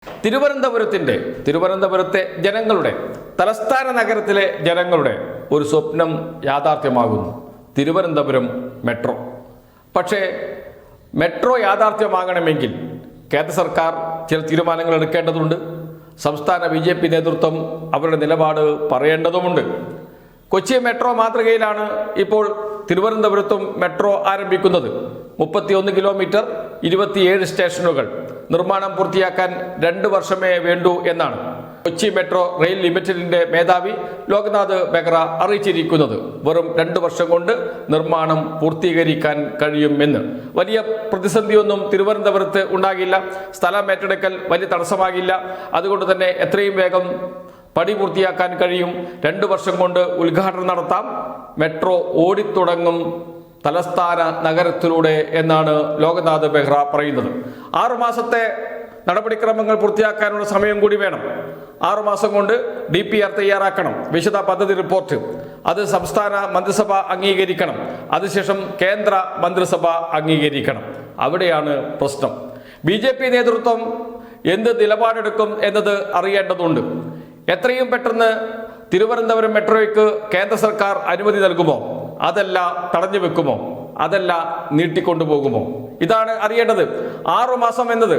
തിരുവനന്തപുരത്തെ ജനങ്ങളുടെ തലസ്ഥാന നഗരത്തിലെ ജനങ്ങളുടെ ഒരു സ്വപ്നം യാഥാർത്ഥ്യമാകുന്നു. തിരുവനന്തപുരം മെട്രോ. പക്ഷേ മെട്രോ യാഥാർത്ഥ്യമാകണമെങ്കിൽ കേന്ദ്ര സർക്കാർ ചില തീരുമാനങ്ങൾ എടുക്കേണ്ടതുണ്ട്. സംസ്ഥാന BJP നേതൃത്വം അവരുടെ നിലപാട് പറയേണ്ടതുമുണ്ട്. കൊച്ചി മെട്രോ മാതൃകയിലാണ് ഇപ്പോൾ തിരുവനന്തപുരത്തും മെട്രോ ആരംഭിക്കുന്നത്. 31 കിലോമീറ്റർ, 27 സ്റ്റേഷനുകൾ. നിർമ്മാണം പൂർത്തിയാക്കാൻ 2 വർഷമേ വേണ്ടൂ എന്നാണ് കൊച്ചി മെട്രോ റെയിൽ ലിമിറ്റഡിന്റെ മേധാവി ലോക്നാഥ് ബെഹ്റ അറിയിച്ചിരിക്കുന്നത്. വെറും 2 വർഷം കൊണ്ട് നിർമ്മാണം പൂർത്തീകരിക്കാൻ കഴിയുമെന്ന്. വലിയ പ്രതിസന്ധിയൊന്നും തിരുവനന്തപുരത്ത് ഉണ്ടാകില്ല. സ്ഥലം ഏറ്റെടുക്കൽ വലിയ തടസ്സമാകില്ല. അതുകൊണ്ട് തന്നെ എത്രയും വേഗം പണി പൂർത്തിയാക്കാൻ കഴിയും. 2 വർഷം കൊണ്ട് ഉദ്ഘാടനം നടത്താം. മെട്രോ ഓടിത്തുടങ്ങും തലസ്ഥാന നഗരത്തിലൂടെ എന്നാണ് ലോക്നാഥ് ബെഹ്റ പറയുന്നത്. 6 മാസത്തെ നടപടിക്രമങ്ങൾ പൂർത്തിയാക്കാനുള്ള സമയം കൂടി വേണം. 6 മാസം കൊണ്ട് DPR തയ്യാറാക്കണം. വിശദ പദ്ധതി റിപ്പോർട്ട് അത് സംസ്ഥാന മന്ത്രിസഭ അംഗീകരിക്കണം. അതിനുശേഷം കേന്ദ്ര മന്ത്രിസഭ അംഗീകരിക്കണം. അവിടെയാണ് പ്രശ്നം. BJP നേതൃത്വം എന്ത് നിലപാടെടുക്കും എന്നത് അറിയേണ്ടതുണ്ട്. എത്രയും പെട്ടെന്ന് തിരുവനന്തപുരം മെട്രോയ്ക്ക് കേന്ദ്ര സർക്കാർ അനുമതി നൽകുമോ? അതല്ല തടഞ്ഞു വെക്കുമോ? അതല്ല നീട്ടിക്കൊണ്ടുപോകുമോ? ഇതാണ് അറിയേണ്ടത്. 6 മാസം എന്നത്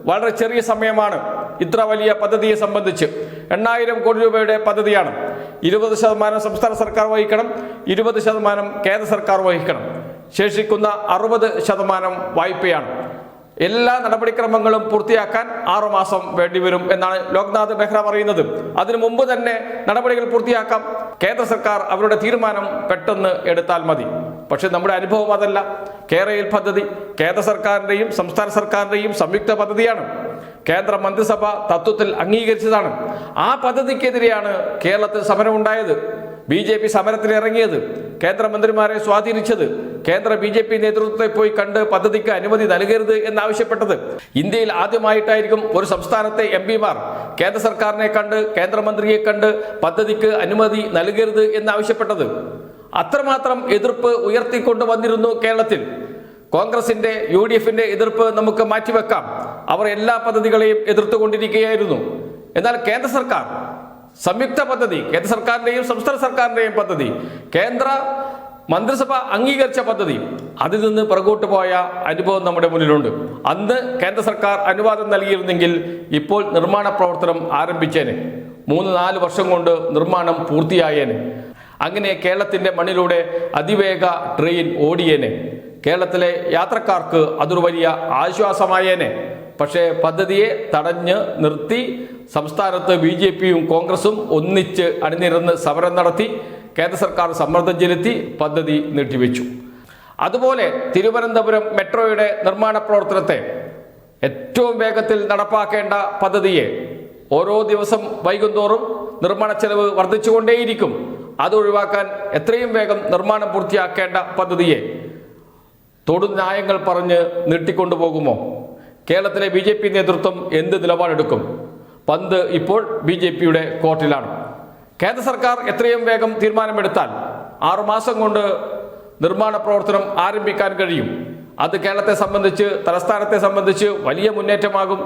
വളരെ ചെറിയ സമയമാണ്. ഇത്ര വലിയ പദ്ധതിയെ സംബന്ധിച്ച് 8000 കോടി രൂപയുടെ പദ്ധതിയാണ്. 20% സംസ്ഥാന സർക്കാർ വഹിക്കണം, 20% കേന്ദ്ര സർക്കാർ വഹിക്കണം. ശേഷിക്കുന്ന 60% വായ്പയാണ്. എല്ലാ നടപടിക്രമങ്ങളും പൂർത്തിയാക്കാൻ 6 മാസം വേണ്ടിവരും എന്നാണ് ലോക്നാഥ് ബെഹ്റ പറയുന്നത്. അതിനു മുമ്പ് തന്നെ നടപടികൾ പൂർത്തിയാക്കാം. കേന്ദ്ര സർക്കാർ അവരുടെ തീരുമാനം പെട്ടെന്ന് എടുത്താൽ മതി. പക്ഷെ നമ്മുടെ അനുഭവം അതല്ല. കേരയിൽ പദ്ധതി കേന്ദ്ര സർക്കാരിൻ്റെയും സംസ്ഥാന സർക്കാരിൻ്റെയും സംയുക്ത പദ്ധതിയാണ്. കേന്ദ്ര മന്ത്രിസഭ തത്വത്തിൽ അംഗീകരിച്ചതാണ്. ആ പദ്ധതിക്കെതിരെയാണ് കേരളത്തിൽ സമരമുണ്ടായത്. BJP സമരത്തിലിറങ്ങിയത്, കേന്ദ്രമന്ത്രിമാരെ സ്വാധീനിച്ചത്, കേന്ദ്ര BJP നേതൃത്വത്തെ പോയി കണ്ട് പദ്ധതിക്ക് അനുമതി നൽകരുത് എന്നാവശ്യപ്പെട്ടത്. ഇന്ത്യയിൽ ആദ്യമായിട്ടായിരിക്കും ഒരു സംസ്ഥാനത്തെ MP മാർ കേന്ദ്ര സർക്കാരിനെ കണ്ട്, കേന്ദ്രമന്ത്രിയെ കണ്ട് പദ്ധതിക്ക് അനുമതി നൽകരുത് എന്നാവശ്യപ്പെട്ടത്. അത്രമാത്രം എതിർപ്പ് ഉയർത്തിക്കൊണ്ട് വന്നിരുന്നു കേരളത്തിൽ. കോൺഗ്രസിന്റെ UDFന്റെ എതിർപ്പ് നമുക്ക് മാറ്റിവെക്കാം. അവർ എല്ലാ പദ്ധതികളെയും എതിർത്തുകൊണ്ടിരിക്കുകയായിരുന്നു. എന്നാൽ കേന്ദ്ര സർക്കാർ സംയുക്ത പദ്ധതി, കേന്ദ്ര സർക്കാരിന്റെയും സംസ്ഥാന സർക്കാരിന്റെയും പദ്ധതി, കേന്ദ്ര മന്ത്രിസഭ അംഗീകരിച്ച പദ്ധതി, അതിൽ നിന്ന് പുറകോട്ട് പോയ അനുഭവം നമ്മുടെ മുന്നിലുണ്ട്. അന്ന് കേന്ദ്ര സർക്കാർ അനുവാദം നൽകിയിരുന്നെങ്കിൽ ഇപ്പോൾ നിർമ്മാണ പ്രവർത്തനം ആരംഭിച്ചേനെ. 3-4 വർഷം കൊണ്ട് നിർമ്മാണം പൂർത്തിയായേനെ. അങ്ങനെ കേരളത്തിന്റെ മണ്ണിലൂടെ അതിവേഗ ട്രെയിൻ ഓടിയേനെ. കേരളത്തിലെ യാത്രക്കാർക്ക് അതൊരു വലിയ ആശ്വാസമായേനെ. പക്ഷേ പദ്ധതിയെ തടഞ്ഞ് നിർത്തി സംസ്ഥാനത്ത് BJPയും കോൺഗ്രസും ഒന്നിച്ച് അണിനിരന്ന് സമരം നടത്തി. കേന്ദ്ര സർക്കാർ സമ്മർദ്ദം ചെലുത്തി പദ്ധതി നീട്ടിവെച്ചു. അതുപോലെ തിരുവനന്തപുരം മെട്രോയുടെ നിർമ്മാണ പ്രവർത്തനത്തെ ഏറ്റവും വേഗത്തിൽ നടപ്പാക്കേണ്ട പദ്ധതിയെ ഓരോ ദിവസം വൈകുന്തോറും നിർമ്മാണ ചെലവ് വർദ്ധിച്ചുകൊണ്ടേയിരിക്കും. അത് ഒഴിവാക്കാൻ എത്രയും വേഗം നിർമ്മാണം പൂർത്തിയാക്കേണ്ട പദ്ധതിയെ തൊടുന്യായങ്ങൾ പറഞ്ഞ് നീട്ടിക്കൊണ്ടുപോകുമോ? കേരളത്തിലെ BJP നേതൃത്വം എന്ത് നിലപാടെടുക്കും? പന്ത് ഇപ്പോൾ BJPയുടെ കോർട്ടിലാണ്. കേന്ദ്ര സർക്കാർ എത്രയും വേഗം തീരുമാനമെടുത്താൽ 6 മാസം കൊണ്ട് നിർമ്മാണ പ്രവർത്തനം ആരംഭിക്കാൻ കഴിയും. അത് കേരളത്തെ സംബന്ധിച്ച്, തലസ്ഥാനത്തെ സംബന്ധിച്ച് വലിയ മുന്നേറ്റമാകും.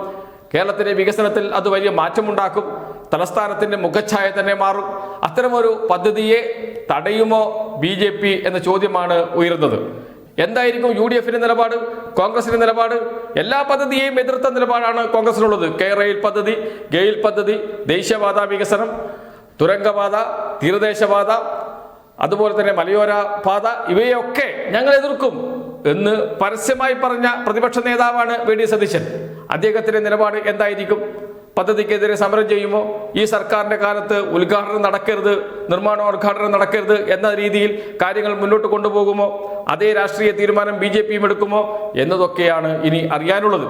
കേരളത്തിലെ വികസനത്തിൽ അത് വലിയ മാറ്റമുണ്ടാക്കും. തലസ്ഥാനത്തിന്റെ മുഖച്ഛായ തന്നെ മാറും. അത്തരമൊരു പദ്ധതിയെ തടയുമോ BJP എന്ന ചോദ്യമാണ് ഉയരുന്നത്. എന്തായിരിക്കും UDFന്റെ നിലപാട്, കോൺഗ്രസിന്റെ നിലപാട്? എല്ലാ പദ്ധതിയെയും എതിർത്ത നിലപാടാണ് കോൺഗ്രസിനുള്ളത്. റെയിൽ പദ്ധതി, ഗെയിൽ പദ്ധതി, ദേശീയപാത വികസനം, തുരങ്കപാത, തീരദേശപാത, അതുപോലെ തന്നെ മലയോര പാത, ഇവയൊക്കെ ഞങ്ങൾ എതിർക്കും എന്ന് പരസ്യമായി പറഞ്ഞ പ്രതിപക്ഷ നേതാവാണ് VD സതീശൻ. അദ്ദേഹത്തിന്റെ നിലപാട് എന്തായിരിക്കും? പദ്ധതിക്കെതിരെ സമരം ചെയ്യുമോ? ഈ സർക്കാരിന്റെ കാലത്ത് ഉദ്ഘാടനം നടക്കരുത്, നിർമ്മാണോദ്ഘാടനം നടക്കരുത് എന്ന രീതിയിൽ കാര്യങ്ങൾ മുന്നോട്ട് കൊണ്ടുപോകുമോ? അതേ രാഷ്ട്രീയ തീരുമാനം BJPയും എടുക്കുമോ എന്നതൊക്കെയാണ് ഇനി അറിയാനുള്ളത്.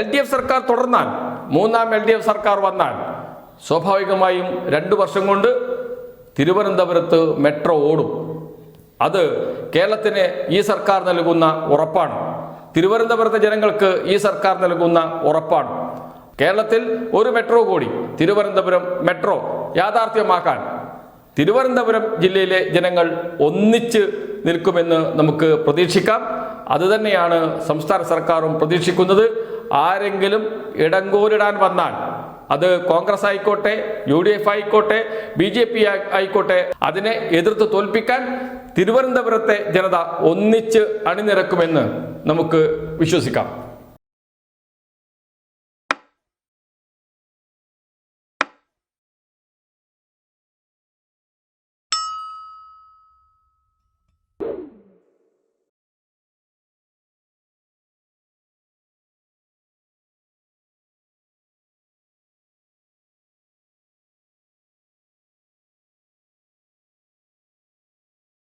LDF സർക്കാർ തുടർന്നാൽ, 3ാം LDF സർക്കാർ വന്നാൽ സ്വാഭാവികമായും 2 വർഷം കൊണ്ട് തിരുവനന്തപുരത്ത് മെട്രോ ഓടും. അത് കേരളത്തിന് ഈ സർക്കാർ നൽകുന്ന ഉറപ്പാണ്. തിരുവനന്തപുരത്തെ ജനങ്ങൾക്ക് ഈ സർക്കാർ നൽകുന്ന ഉറപ്പാണ്. കേരളത്തിൽ ഒരു മെട്രോ കൂടി, തിരുവനന്തപുരം മെട്രോ യാഥാർത്ഥ്യമാക്കാൻ തിരുവനന്തപുരം ജില്ലയിലെ ജനങ്ങൾ ഒന്നിച്ച് നിൽക്കുമെന്ന് നമുക്ക് പ്രതീക്ഷിക്കാം. അതുതന്നെയാണ് സംസ്ഥാന സർക്കാരും പ്രതീക്ഷിക്കുന്നത്. ആരെങ്കിലും ഇടങ്കോലിടാൻ വന്നാൽ അത് കോൺഗ്രസ് ആയിക്കോട്ടെ, UDF ആയിക്കോട്ടെ, BJP ആയിക്കോട്ടെ, അതിനെ എതിർത്ത് തോൽപ്പിക്കാൻ തിരുവനന്തപുരത്തെ ജനത ഒന്നിച്ച് അണിനിരക്കുമെന്ന് നമുക്ക് വിശ്വസിക്കാം.